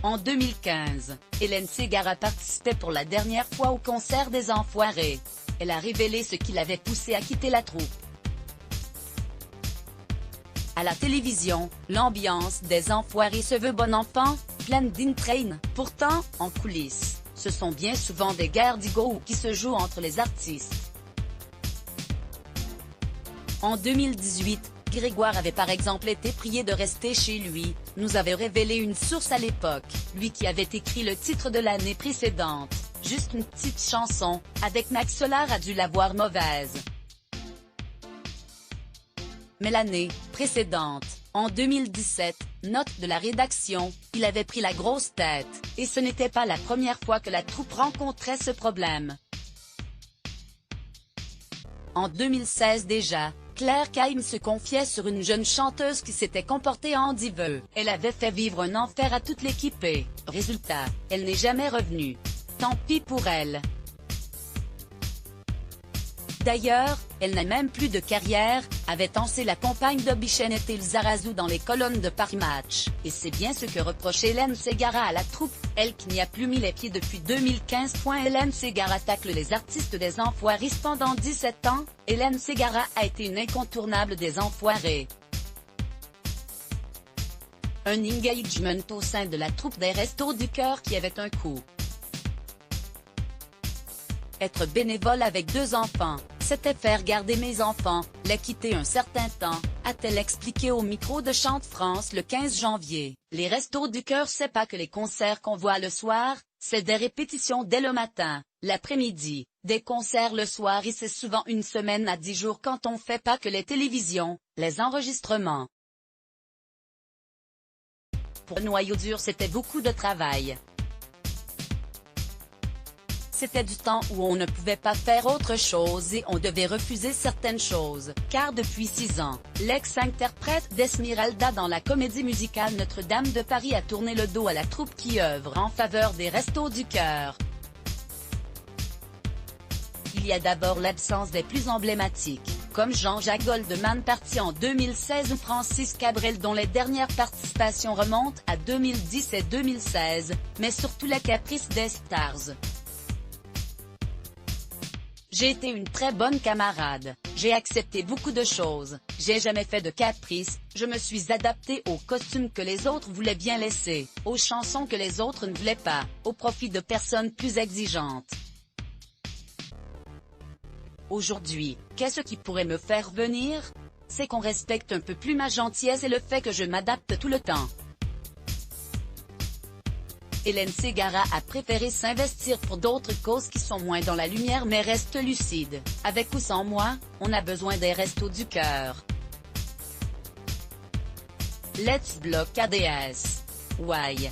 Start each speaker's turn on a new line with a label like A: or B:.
A: En 2015, Hélène Ségara participait pour la dernière fois au concert des Enfoirés. Elle a révélé ce qui l'avait poussée à quitter la troupe. À la télévision, l'ambiance des Enfoirés se veut bon enfant, pleine d'entrain. Pourtant, en coulisses, ce sont bien souvent des guerres d'ego qui se jouent entre les artistes. En 2018, Grégoire avait par exemple été prié de rester chez lui, nous avait révélé une source à l'époque, lui qui avait écrit le titre de l'année précédente. Juste une petite chanson, avec Max Solar a dû l'avoir mauvaise. Mais l'année précédente, en 2017, note de la rédaction, il avait pris la grosse tête, et ce n'était pas la première fois que la troupe rencontrait ce problème. En 2016 déjà, Claire Kaim se confiait sur une jeune chanteuse qui s'était comportée en dive. Elle avait fait vivre un enfer à toute l'équipe et, résultat, elle n'est jamais revenue. Tant pis pour elle. D'ailleurs, elle n'a même plus de carrière, avait lancé la compagne de Bichette et Lizarazu dans les colonnes de Paris Match, et c'est bien ce que reproche Hélène Ségara à la troupe, elle qui n'y a plus mis les pieds depuis 2015. Hélène Ségara tacle les artistes des Enfoirés. Pendant 17 ans, Hélène Ségara a été une incontournable des Enfoirés. Un engagement au sein de la troupe des Restos du Cœur qui avait un coût. Être bénévole avec 2 enfants, c'était faire garder mes enfants, les quitter un certain temps, a-t-elle expliqué au micro de Chante France le 15 janvier. Les Restos du Cœur, c'est pas que les concerts qu'on voit le soir, c'est des répétitions dès le matin, l'après-midi, des concerts le soir et c'est souvent une semaine à 10 jours quand on fait pas que les télévisions, les enregistrements. Pour Noyau dur, c'était beaucoup de travail. C'était du temps où on ne pouvait pas faire autre chose et on devait refuser certaines choses, car depuis 6 ans, l'ex-interprète d'Esmeralda dans la comédie musicale Notre-Dame de Paris a tourné le dos à la troupe qui œuvre en faveur des Restos du Cœur. Il y a d'abord l'absence des plus emblématiques, comme Jean-Jacques Goldman parti en 2016 ou Francis Cabrel dont les dernières participations remontent à 2010 et 2016, mais surtout la caprice des stars. J'ai été une très bonne camarade, j'ai accepté beaucoup de choses, j'ai jamais fait de caprice, je me suis adapté aux costumes que les autres voulaient bien laisser, aux chansons que les autres ne voulaient pas, au profit de personnes plus exigeantes. Aujourd'hui, qu'est-ce qui pourrait me faire venir? C'est qu'on respecte un peu plus ma gentillesse et le fait que je m'adapte tout le temps. Hélène Ségara a préféré s'investir pour d'autres causes qui sont moins dans la lumière mais reste lucide. Avec ou sans moi, on a besoin des Restos du Cœur. Let's block ADS. Why?